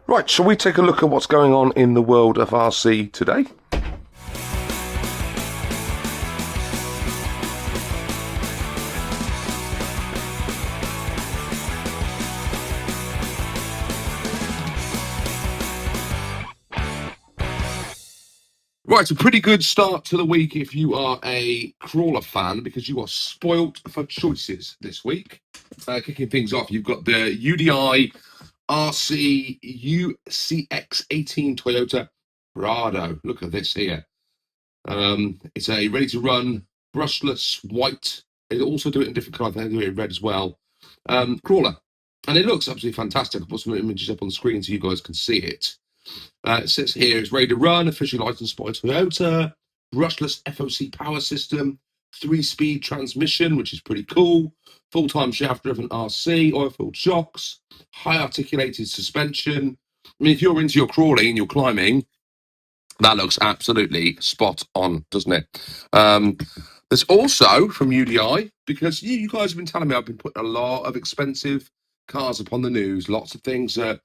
Right, shall we take a look at what's going on in the world of RC today? Right, a pretty good start to the week if you are a crawler fan, because you are spoilt for choices this week. Kicking things off, you've got the UDI RC UCX18 Toyota Prado. Look at this here. It's a ready-to-run, brushless white. They also do it in different colours. They do it in red as well. Crawler. And it looks absolutely fantastic. I'll put some images up on the screen so you guys can see it. It says here it's ready to run, officially licensed by Toyota, brushless FOC power system, 3-speed transmission, which is pretty cool, full-time shaft-driven RC, oil-filled shocks, high articulated suspension. I mean, if you're into your crawling and your climbing, that looks absolutely spot on, doesn't it? There's also from UDI, because you guys have been telling me I've been putting a lot of expensive cars upon the news, lots of things that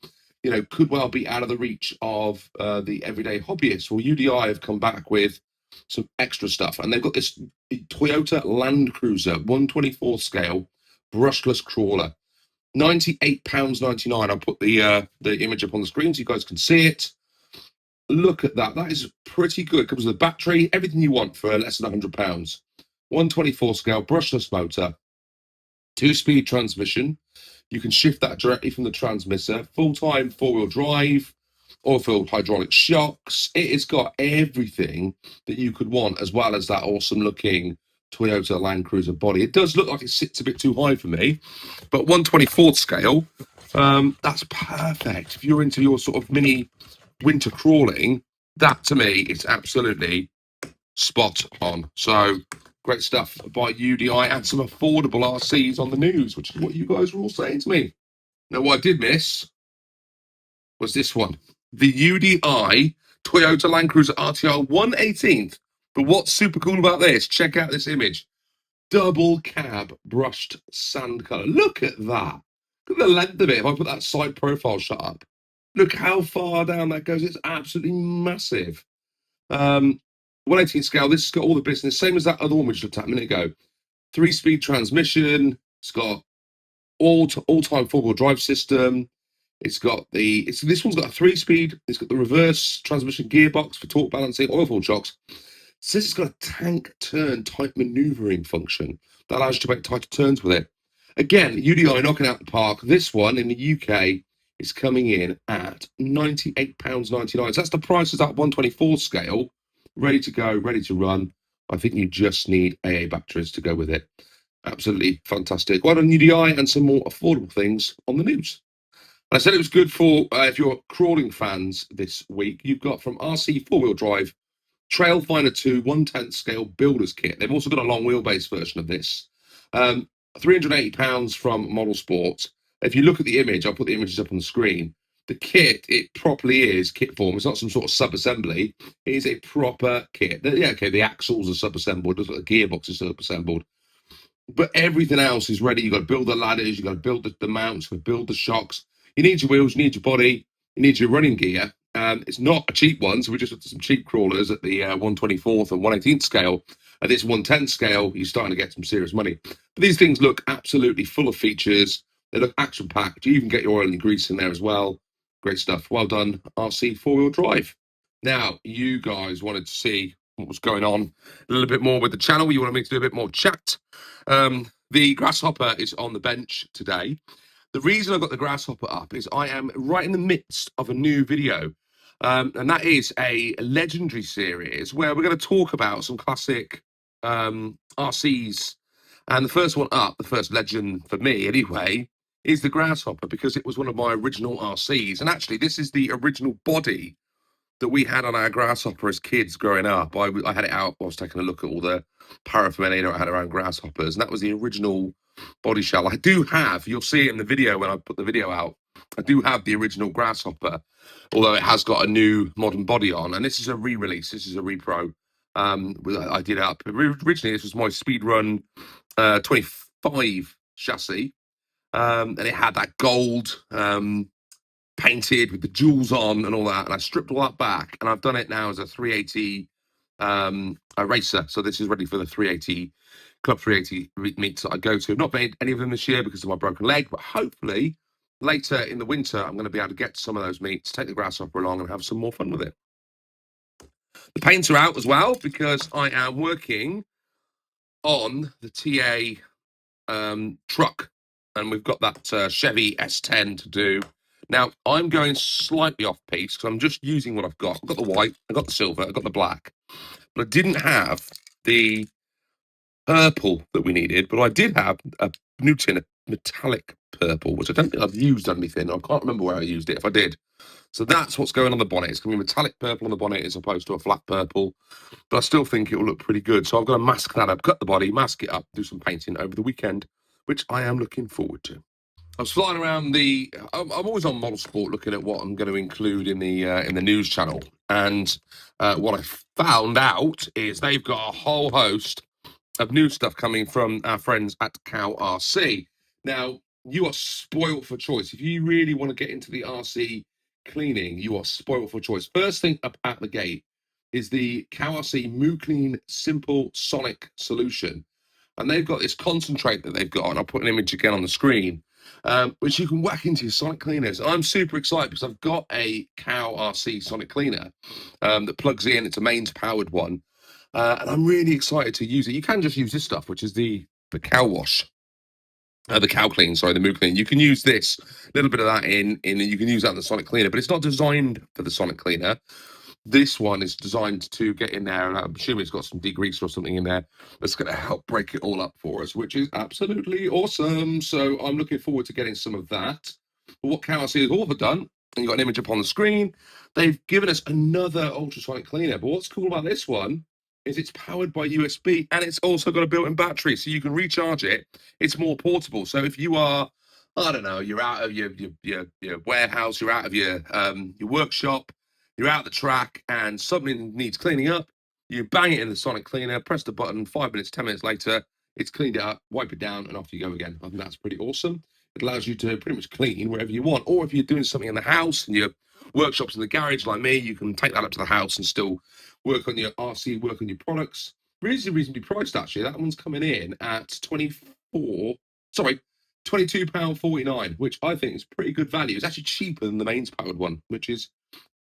could well be out of the reach of the everyday hobbyist. Well, UDI have come back with some extra stuff, and they've got this Toyota Land Cruiser 1/24 scale brushless crawler, £98.99. I'll put the image up on the screen so you guys can see it. Look at that. That is pretty good. Comes with a battery, everything you want for less than £100. 1/24 scale brushless motor, 2-speed transmission. You can shift that directly from the transmitter. Full-time 4-wheel drive, oil-filled hydraulic shocks. It has got everything that you could want, as well as that awesome-looking Toyota Land Cruiser body. It does look like it sits a bit too high for me, but 1/24 scale, that's perfect. If you're into your sort of mini winter crawling, that to me is absolutely spot on. So great stuff by UDI, and some affordable RCs on the news, which is what you guys were all saying to me. Now, what I did miss was this one, the UDI Toyota Land Cruiser RTR 1/18th. But what's super cool about this? Check out this image. Double cab brushed sand color. Look at that. Look at the length of it. If I put that side profile shot up, look how far down that goes. It's absolutely massive. 1/18 scale. This has got all the business, same as that other one we just looked at a minute ago. 3-speed transmission. It's got all-time 4-wheel drive system. It's got this one's got a 3-speed. It's got the reverse transmission gearbox for torque balancing, oil-filled shocks. It says it's got a tank turn type maneuvering function that allows you to make tighter turns with it. Again, UDI knocking out the park. This one in the UK is coming in at £98.99. So that's the price of that 1/24 scale. Ready to go, ready to run. I think you just need AA batteries to go with it. Absolutely fantastic. Well done, UDI, and some more affordable things on the news. And I said it was good for if you're crawling fans this week. You've got from RC 4-wheel drive, Trailfinder 2 1/10 scale builder's kit. They've also got a long wheelbase version of this. £380 from Model Sport. If you look at the image, I'll put the images up on the screen. The kit, it properly is kit form. It's not some sort of sub-assembly. It is a proper kit. The axles are sub-assembled. The gearbox is sub-assembled. But everything else is ready. You've got to build the ladders. You've got to build the mounts. You've got to build the shocks. You need your wheels. You need your body. You need your running gear. It's not a cheap one. So we just looked at some cheap crawlers at the 1/24th and 1/18th scale. At this 1/10 scale, you're starting to get some serious money. But these things look absolutely full of features. They look action-packed. You even get your oil and grease in there as well. Great stuff. Well done, RC 4-wheel drive. Now, you guys wanted to see what was going on a little bit more with the channel. You wanted me to do a bit more chat. The Grasshopper is on the bench today. The reason I've got the Grasshopper up is I am right in the midst of a new video. And that is a legendary series where we're going to talk about some classic RCs. And the first one up, the first legend for me anyway, is the Grasshopper, because it was one of my original RCs. And actually, this is the original body that we had on our Grasshopper as kids growing up. I had it out. I was taking a look at all the paraphernalia I had around Grasshoppers, and that was the original body shell. I do have, you'll see it in the video when I put the video out, I do have the original Grasshopper, although it has got a new modern body on. And this is a re-release. This is a repro. I did it up. Originally, this was my Speedrun 25 chassis. And it had that gold painted with the jewels on and all that. And I stripped all that back, and I've done it now as a 380 a racer. So this is ready for the 380 Club 380 meets that I go to. I've not made any of them this year because of my broken leg, but hopefully later in the winter, I'm going to be able to get to some of those meets, take the grasshopper along and have some more fun with it. The paints are out as well because I am working on the TA truck, and we've got that Chevy S10 to do. Now, I'm going slightly off piece because I'm just using what I've got. I've got the white, I've got the silver, I've got the black, but I didn't have the purple that we needed, but I did have a new tin of metallic purple, which I don't think I've used on anything. I can't remember where I used it, if I did. So that's what's going on the bonnet. It's going to be metallic purple on the bonnet as opposed to a flat purple, but I still think it will look pretty good. So I've got to mask that up, cut the body, mask it up, do some painting over the weekend, which I am looking forward to. I was flying around I'm always on Model Sport looking at what I'm going to include in the news channel, and what I found out is they've got a whole host of new stuff coming from our friends at CowRC. Now, you are spoiled for choice. If you really want to get into the RC cleaning, you are spoiled for choice. First thing up at the gate is the CowRC Moo Clean Simple Sonic Solution. And they've got this concentrate that they've got, and I'll put an image again on the screen, which you can whack into your sonic cleaners. I'm super excited because I've got a CowRC sonic cleaner that plugs in. It's a mains powered one. And I'm really excited to use it. You can just use this stuff, which is the cow wash, the cow clean, sorry, the moo clean. You can use this, a little bit of that in, and you can use that in the sonic cleaner, but it's not designed for the sonic cleaner. This one is designed to get in there, and I'm assuming it's got some degreaser or something in there that's going to help break it all up for us, which is absolutely awesome. So I'm looking forward to getting some of that. But what CowRC has also done, and you've got an image up on the screen, they've given us another ultrasonic cleaner. But what's cool about this one is it's powered by USB, and it's also got a built-in battery, so you can recharge it. It's more portable. So if you are, I don't know, you're out of your warehouse, you're out of your workshop, you're out the track, and something needs cleaning up, you bang it in the sonic cleaner, press the button, 5 minutes, 10 minutes later, it's cleaned it up, wipe it down, and off you go again. I think that's pretty awesome. It allows you to pretty much clean wherever you want. Or if you're doing something in the house and your workshop's in the garage like me, you can take that up to the house and still work on your RC, work on your products. Reasonably priced, actually. That one's coming in at £22.49, which I think is pretty good value. It's actually cheaper than the mains powered one, which is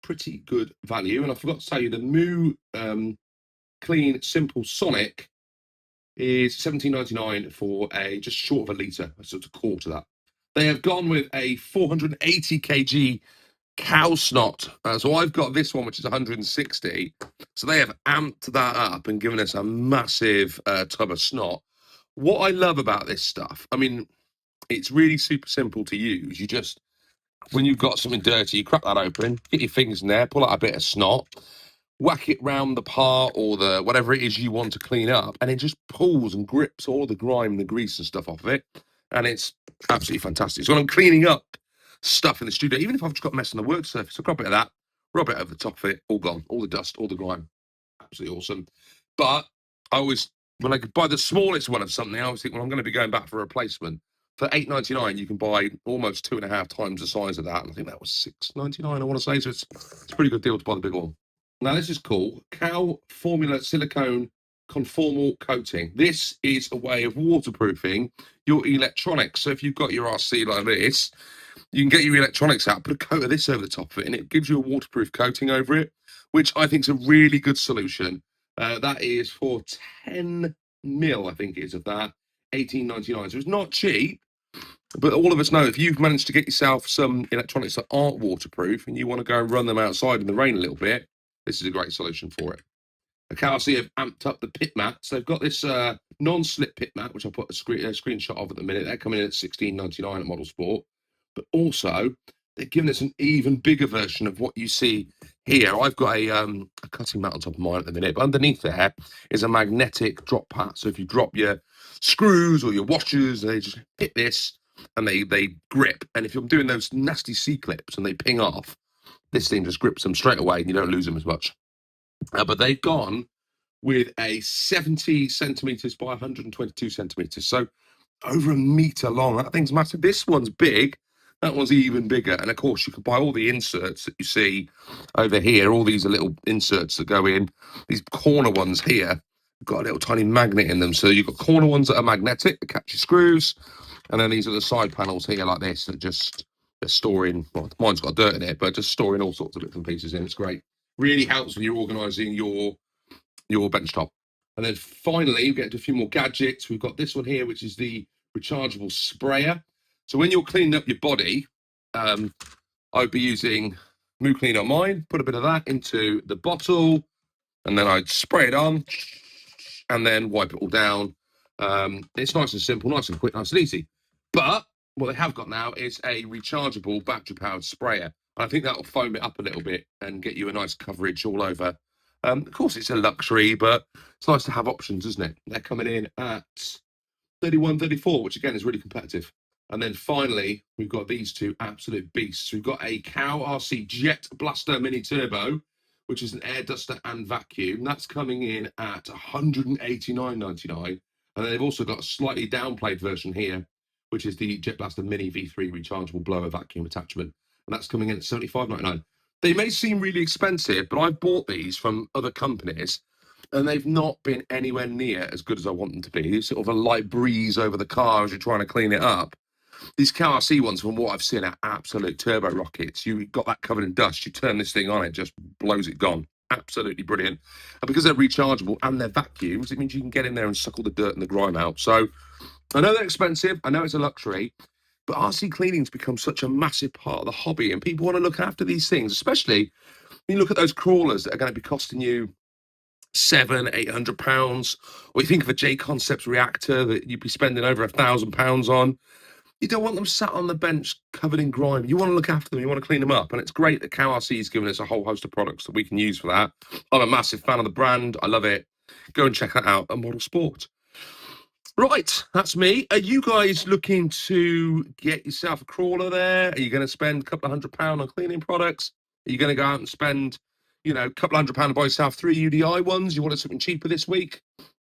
pretty good value. And I forgot to tell you, the Moo Clean Simple Sonic is £17.99 for a just short of a litre, so it's a quarter of that. They have gone with a 480 kg cow snot. So I've got this one, which is 160. So they have amped that up and given us a massive tub of snot. What I love about this stuff, I mean, it's really super simple to use. You just, when you've got something dirty, you crack that open, get your fingers in there, pull out a bit of snot, whack it round the part or the whatever it is you want to clean up, and it just pulls and grips all the grime, the grease and stuff off of it. And it's absolutely fantastic. So when I'm cleaning up stuff in the studio, even if I've just got a mess on the work surface, I've got a bit of that, rub it over the top of it, all gone, all the dust, all the grime. Absolutely awesome. But I always, when I could buy the smallest one of something, I always think, well, I'm going to be going back for a replacement. For £8.99, you can buy almost 2.5 times the size of that. And I think that was £6.99, I want to say. So it's a pretty good deal to buy the big one. Now, this is cool. Cow Formula Silicone Conformal Coating. This is a way of waterproofing your electronics. So if you've got your RC like this, you can get your electronics out, put a coat of this over the top of it, and it gives you a waterproof coating over it, which I think is a really good solution. That is for 10 mil, I think it is, of that, £18.99. So it's not cheap, but all of us know if you've managed to get yourself some electronics that aren't waterproof and you want to go and run them outside in the rain a little bit, this is a great solution for it. CowRC have amped up the pit mats. They've got this non-slip pit mat, which I'll put a screenshot of at the minute. They're coming in at £16.99 at Model Sport. But also, they're giving us an even bigger version of what you see here. I've got a cutting mat on top of mine at the minute, but underneath there is a magnetic drop pad. So if you drop your screws or your washers, they just hit this and they grip. And if you're doing those nasty C-clips and they ping off, this thing just grips them straight away and you don't lose them as much. But they've gone with a 70 centimetres by 122 centimetres. So over a metre long. That thing's massive. This one's big. That one's even bigger. And of course, you can buy all the inserts that you see over here. All these are little inserts that go in. These corner ones here got a little tiny magnet in them. So you've got corner ones that are magnetic that catch your screws. And then these are the side panels here like this that just are storing, well, mine's got dirt in it, but just storing all sorts of bits and pieces in. It's great. Really helps when you're organising your bench top. And then finally, we get into a few more gadgets. We've got this one here, which is the rechargeable sprayer. So when you're cleaning up your body, I'd be using Moo Clean on mine, put a bit of that into the bottle, and then I'd spray it on, and then wipe it all down. It's nice and simple, nice and quick, nice and easy. But what they have got now is a rechargeable battery-powered sprayer. I think that'll foam it up a little bit and get you a nice coverage all over. Of course, it's a luxury, but it's nice to have options, isn't it? They're coming in at 31, 34, which again is really competitive. And then finally, we've got these two absolute beasts. We've got a CowRC Jet Blaster Mini Turbo, which is an air duster and vacuum. That's coming in at $189.99. And then they've also got a slightly downplayed version here, which is the Jet Blaster Mini V3 rechargeable blower vacuum attachment. And that's coming in at $75.99. They may seem really expensive, but I've bought these from other companies, and they've not been anywhere near as good as I want them to be. It's sort of a light breeze over the car as you're trying to clean it up. These CowRC ones, from what I've seen, are absolute turbo rockets. You got that covered in dust, you turn this thing on, it just blows it gone. Absolutely brilliant. And because they're rechargeable and they're vacuums, it means you can get in there and suck all the dirt and the grime out. So I know they're expensive, I know it's a luxury, but RC cleaning's become such a massive part of the hobby, and people want to look after these things, especially when you look at those crawlers that are going to be costing you £700-800, or you think of a J Concepts reactor that you'd be spending over £1,000 on. You don't want them sat on the bench covered in grime. You want to look after them, you want to clean them up, and it's great that CowRC has given us a whole host of products that we can use for that. I'm a massive fan of the brand, I love it. Go and check that out at Model Sport. Right, that's me. Are you guys looking to get yourself a crawler there? Are you going to spend a couple of £100 on cleaning products? Are you going to go out and spend, you know, a couple of £100 to buy yourself 3 UDI ones? You wanted something cheaper this week?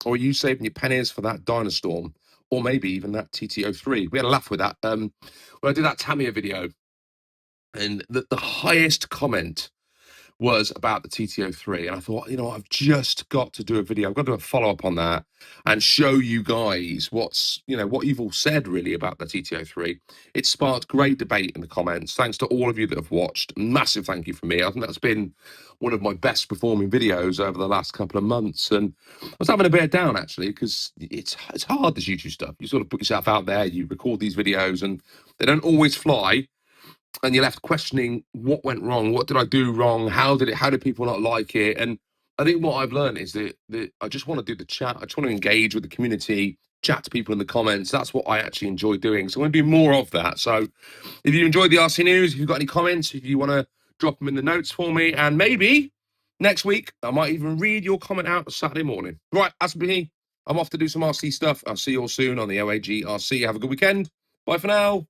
Or are you saving your pennies for that Dynastorm? Or maybe even that TT03? We had a laugh with that. When I did that Tamiya video, and the highest comment was about the TT03, and I thought, you know, I've just got to do a video. I've got to do a follow-up on that and show you guys what's, you know, what you've all said really about the TT03. It sparked great debate in the comments. Thanks to all of you that have watched. Massive thank you from me. I think that's been one of my best performing videos over the last couple of months, and I was having a bit of down actually, because it's hard, this YouTube stuff. You sort of put yourself out there, you record these videos, and they don't always fly. And you're left questioning what went wrong, what did I do wrong, how did people not like it? And I think what I've learned is that I just want to do the chat. I just want to engage with the community, chat to people in the comments. That's what I actually enjoy doing. So I'm going to do more of that. So if you enjoyed the RC news, if you've got any comments, if you want to drop them in the notes for me, and maybe next week I might even read your comment out Saturday morning. Right, that's me. I'm off to do some RC stuff. I'll see you all soon on the OAG RC. Have a good weekend. Bye for now.